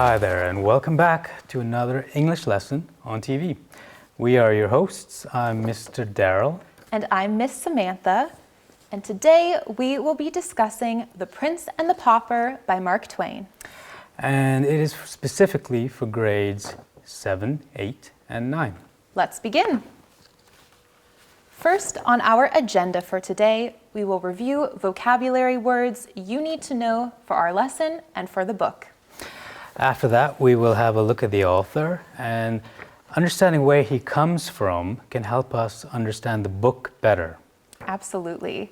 Hi there, and welcome back to another English lesson on TV. We are your hosts. I'm Mr. Daryl. And I'm Miss Samantha. And today we will be discussing The Prince and the Pauper by Mark Twain. And it is specifically for grades 7, 8, and 9. Let's begin. First, on our agenda for today, we will review vocabulary words you need to know for our lesson and for the book. After that, we will have a look at the author, and understanding where he comes from can help us understand the book better. Absolutely.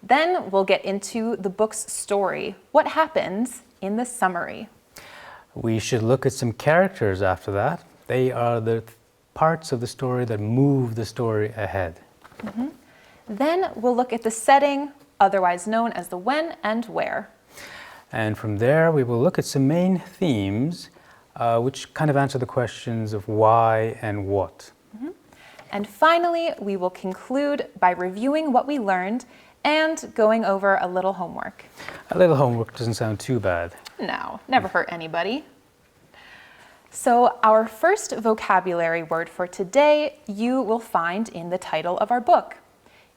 Then we'll get into the book's story, what happens in the summary. We should look at some characters after that. They are the parts of the story that move the story ahead. Mm-hmm. Then we'll look at the setting, otherwise known as the when and where. And from there, we will look at some main themes which kind of answer the questions of why and what. Mm-hmm. And finally, we will conclude by reviewing what we learned and going over a little homework. A little homework doesn't sound too bad. No, never hurt anybody. So our first vocabulary word for today you will find in the title of our book.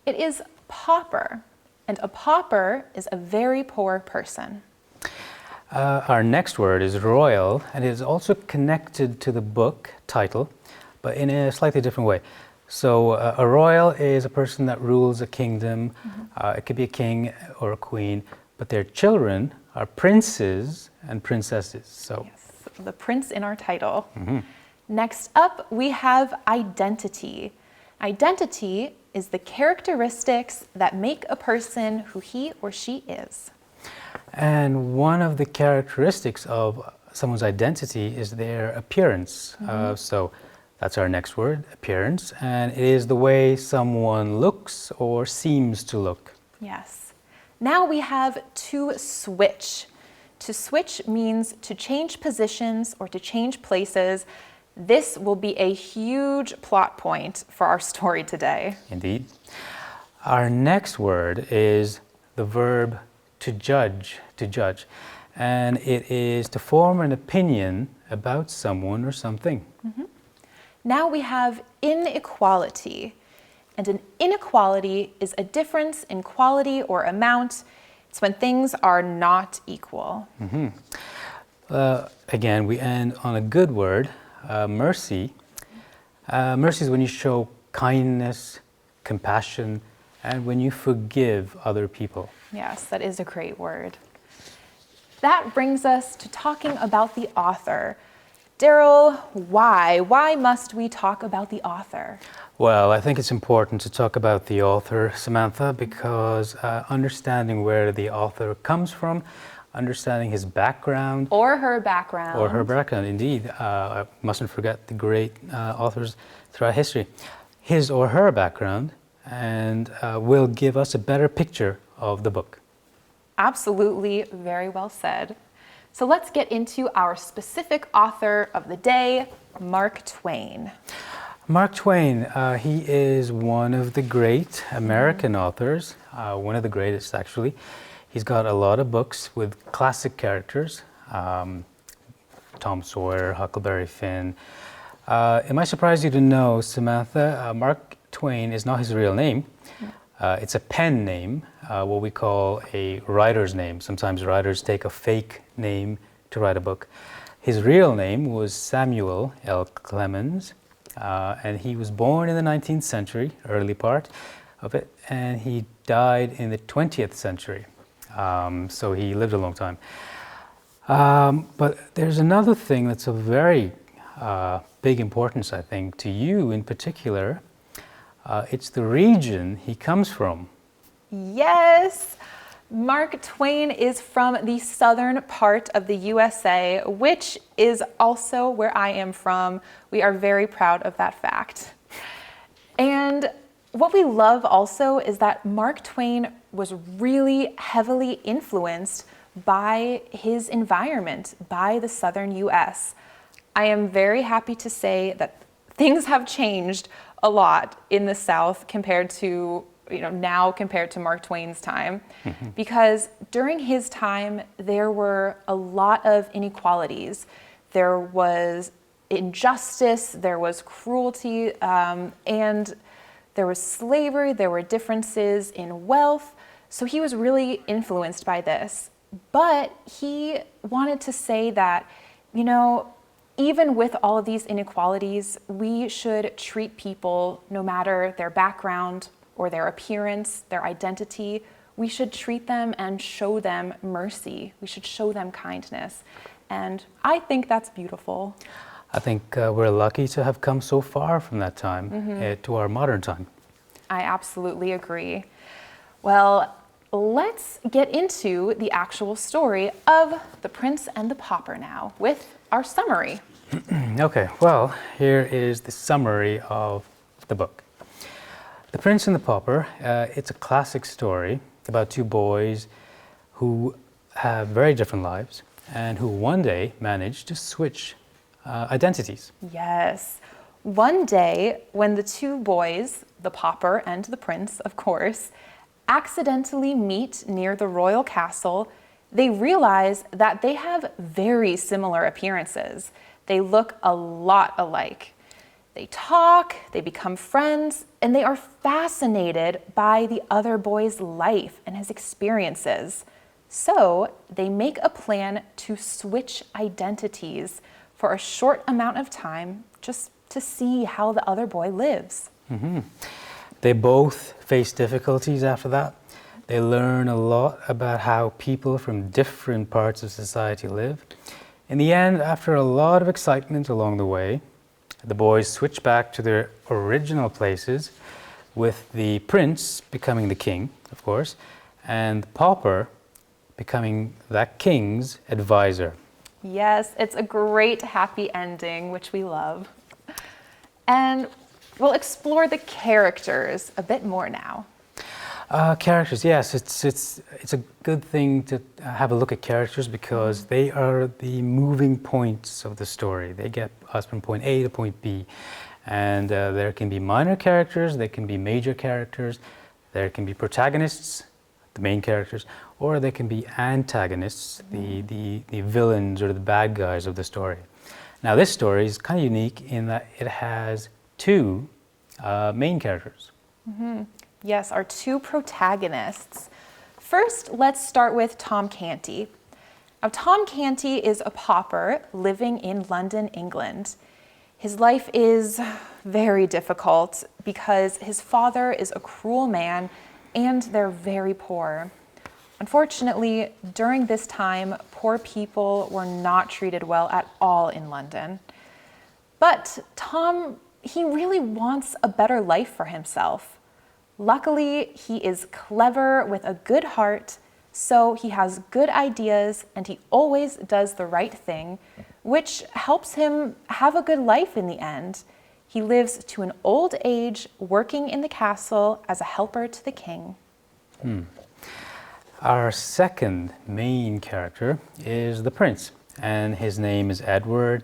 It is pauper, and a pauper is a very poor person. Our next word is royal, and it is also connected to the book title, but in a slightly different way. So a royal is a person that rules a kingdom. Mm-hmm. It could be a king or a queen, but their children are princes and princesses. So. Yes. The prince in our title. Mm-hmm. Next up, we have identity. Identity is the characteristics that make a person who he or she is. And one of the characteristics of someone's identity is their appearance. Mm-hmm. So that's our next word, appearance. And it is the way someone looks or seems to look. Yes. Now we have to switch. To switch means to change positions or to change places. This will be a huge plot point for our story today. Indeed. Our next word is the verb to judge, and it is to form an opinion about someone or something. Mm-hmm. Now we have inequality, and an inequality is a difference in quality or amount. It's when things are not equal. Mm-hmm. Again, we end on a good word, mercy. Mercy is when you show kindness, compassion, and when you forgive other people. Yes, that is a great word. That brings us to talking about the author. Daryl, why? Why must we talk about the author? Well, I think it's important to talk about the author, Samantha, because understanding where the author comes from, understanding his background. Or her background. Or her background, indeed. I mustn't forget the great authors throughout history. His or her background, and will give us a better picture of the book. Absolutely, very well said. So let's get into our specific author of the day, Mark Twain. Mark Twain, he is one of the great American authors, one of the greatest actually. He's got a lot of books with classic characters, Tom Sawyer, Huckleberry Finn. It might surprise you to know, Samantha, Mark Twain is not his real name. It's a pen name, what we call a writer's name. Sometimes writers take a fake name to write a book. His real name was Samuel L. Clemens. And he was born in the 19th century, early part of it, and he died in the 20th century. So he lived a long time. But there's another thing that's of very big importance, I think, to you in particular. It's the region he comes from. Yes! Mark Twain is from the southern part of the USA, which is also where I am from. We are very proud of that fact. And what we love also is that Mark Twain was really heavily influenced by his environment, by the southern US. I am very happy to say that things have changed a lot in the South compared to now compared to Mark Twain's time, because during his time there were a lot of inequalities. there was injustice, there was cruelty, and there was slavery, there were differences in wealth. So he was really influenced by this. But he wanted to say that, you know, even with all of these inequalities, we should treat people, no matter their background or their appearance, their identity, we should treat them and show them mercy. We should show them kindness. And I think that's beautiful. I think we're lucky to have come so far from that time to our modern time. I absolutely agree. Well, let's get into the actual story of The Prince and the Pauper now with our summary. Okay, well, here is the summary of the book. The Prince and the Pauper, it's a classic story about two boys who have very different lives and who one day manage to switch identities. Yes. One day, when the two boys, the pauper and the prince, of course, accidentally meet near the royal castle, they realize that they have very similar appearances. They look a lot alike. They talk, they become friends, and they are fascinated by the other boy's life and his experiences. So they make a plan to switch identities for a short amount of time, just to see how the other boy lives. They both face difficulties after that. They learn a lot about how people from different parts of society live. In the end, after a lot of excitement along the way, the boys switch back to their original places, with the prince becoming the king, of course, and the pauper becoming that king's advisor. Yes, it's a great happy ending, which we love. And we'll explore the characters a bit more now. Characters, yes, it's a good thing to have a look at characters because they are the moving points of the story. They get us from point A to point B. And there can be minor characters, there can be major characters, there can be protagonists, the main characters, or they can be antagonists, the villains or the bad guys of the story. Now this story is kind of unique in that it has two main characters. Yes, our two protagonists. First, let's start with Tom Canty. Now, Tom Canty is a pauper living in London, England. His life is very difficult because his father is a cruel man and they're very poor. Unfortunately, during this time, poor people were not treated well at all in London. But Tom, he really wants a better life for himself. Luckily, he is clever with a good heart, so he has good ideas and he always does the right thing, which helps him have a good life in the end. He lives to an old age, working in the castle as a helper to the king. Our second main character is the prince, and his name is Edward.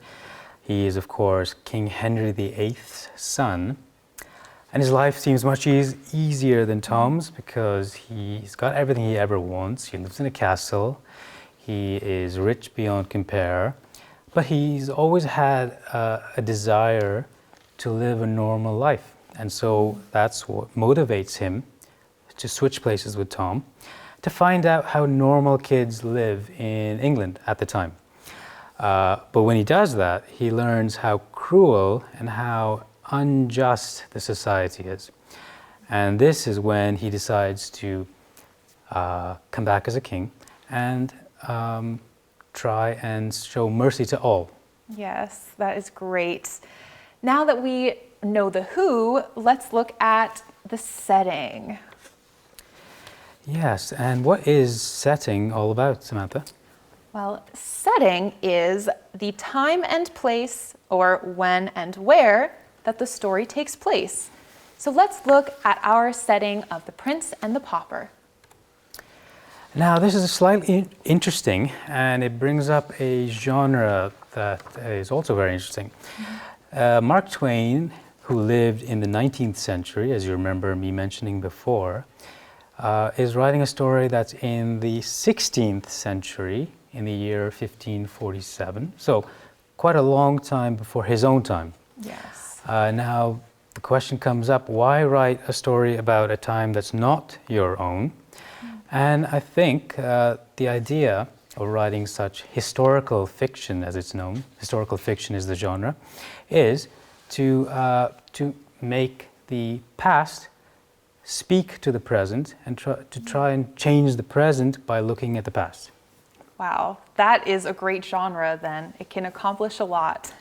He is, of course, King Henry VIII's son. And his life seems much easier than Tom's because he's got everything he ever wants. He lives in a castle. He is rich beyond compare. But he's always had a desire to live a normal life. And so that's what motivates him to switch places with Tom, to find out how normal kids live in England at the time. But when he does that, he learns how cruel and how unjust the society is. And this is when he decides to come back as a king and try and show mercy to all. Yes, that is great. Now that we know the who, let's look at the setting. Yes, and what is setting all about, Samantha? Well, setting is the time and place, or when and where, that the story takes place. So let's look at our setting of The Prince and the Pauper. Now, this is slightly interesting, and it brings up a genre that is also very interesting. Mark Twain, who lived in the 19th century, as you remember me mentioning before, is writing a story that's in the 16th century, in the year 1547. So quite a long time before his own time. Yes. Now, the question comes up, why write a story about a time that's not your own? And I think the idea of writing such historical fiction, as it's known, historical fiction is the genre, is to make the past speak to the present and try and change the present by looking at the past. Wow, that is a great genre then. It can accomplish a lot.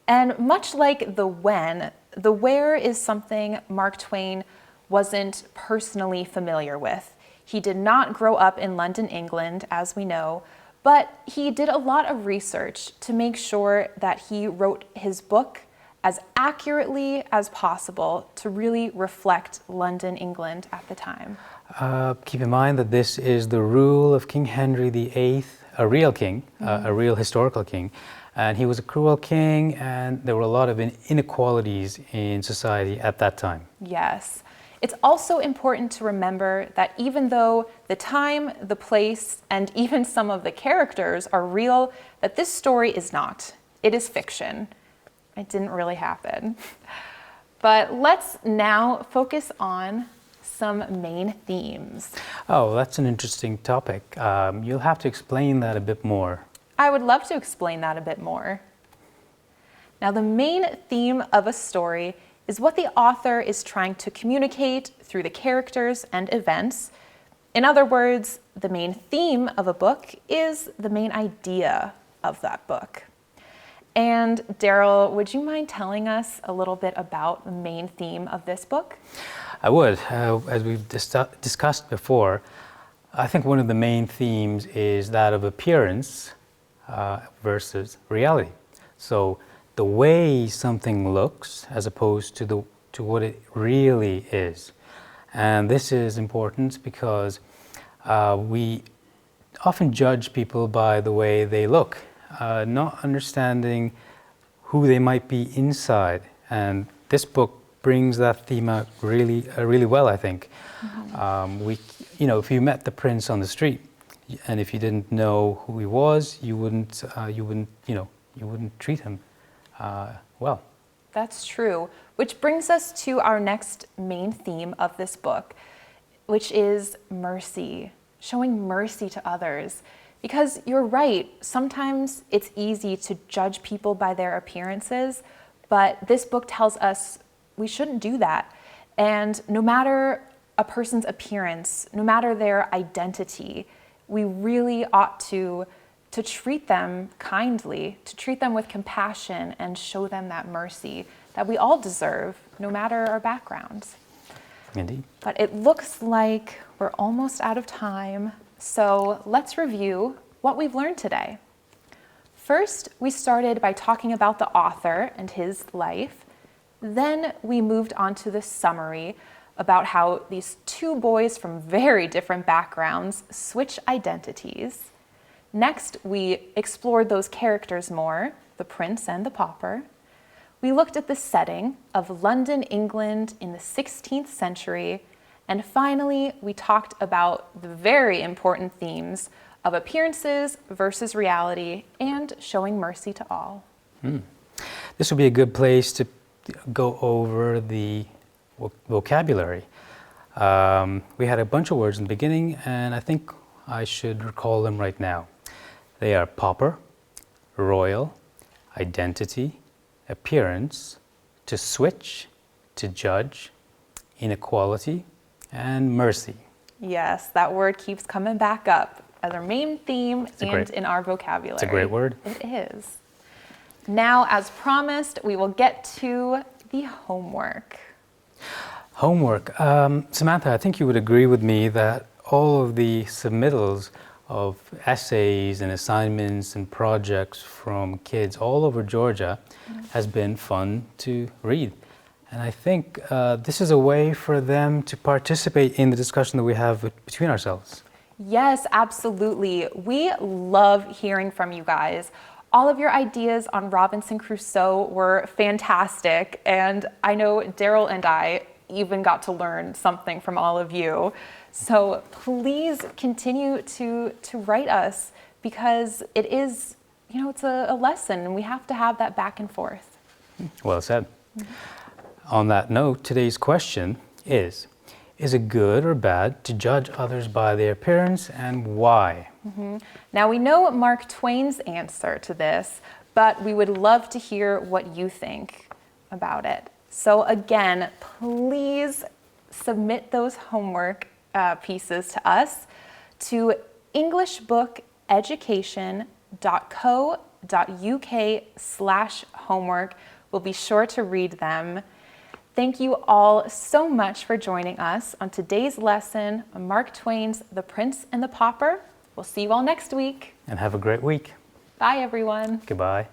And much like the when, the where is something Mark Twain wasn't personally familiar with. He did not grow up in London, England, as we know, but he did a lot of research to make sure that he wrote his book as accurately as possible to really reflect London, England at the time. Keep in mind that this is the rule of King Henry VIII, a real king, a real historical king. And he was a cruel king, and there were a lot of inequalities in society at that time. Yes. It's also important to remember that even though the time, the place, and even some of the characters are real, that this story is not. It is fiction. It didn't really happen. But let's now focus on some main themes. Oh, that's an interesting topic. You'll have to explain that a bit more. I would love to explain that a bit more. Now, the main theme of a story is what the author is trying to communicate through the characters and events. In other words, the main theme of a book is the main idea of that book. And Daryl, would you mind telling us a little bit about the main theme of this book? I would. As we've discussed before, I think one of the main themes is that of appearance versus reality. So the way something looks as opposed to what it really is. And this is important because we often judge people by the way they look, not understanding who they might be inside. And this book brings that theme out really well, I think. If you met the prince on the street, and if you didn't know who he was, you wouldn't treat him well. That's true. Which brings us to our next main theme of this book, which is mercy, showing mercy to others. Because you're right, sometimes it's easy to judge people by their appearances, but this book tells us we shouldn't do that. And no matter a person's appearance, no matter their identity, we really ought to treat them kindly, to treat them with compassion and show them that mercy that we all deserve, no matter our backgrounds. Indeed. But it looks like we're almost out of time, so let's review what we've learned today. First, we started by talking about the author and his life. Then we moved on to the summary about how these two boys from very different backgrounds switch identities. Next, we explored those characters more, the prince and the pauper. We looked at the setting of London, England in the 16th century. And finally, we talked about the very important themes of appearances versus reality and showing mercy to all. This would be a good place to go over the vocabulary. We had a bunch of words in the beginning, and I think I should recall them right now. They are pauper, royal, identity, appearance, to switch, to judge, inequality, and mercy. Yes, that word keeps coming back up as our main theme in our vocabulary. It's a great word. It is. Now, as promised, we will get to the homework. Homework. Samantha, I think you would agree with me that all of the submittals of essays and assignments and projects from kids all over Georgia has been fun to read. And I think this is a way for them to participate in the discussion that we have between ourselves. Yes, absolutely. We love hearing from you guys. All of your ideas on Robinson Crusoe were fantastic, and I know Daryl and I even got to learn something from all of you. So please continue to write us, because it is you know, it's a lesson, and we have to have that back and forth. Well said. On that note, today's question is it good or bad to judge others by their appearance, and why? Now, we know Mark Twain's answer to this, but we would love to hear what you think about it. So again, please submit those homework pieces to us to englishbookeducation.co.uk/homework. We'll be sure to read them. Thank you all so much for joining us on today's lesson on Mark Twain's The Prince and the Pauper. We'll see you all next week. And have a great week. Bye, everyone. Goodbye.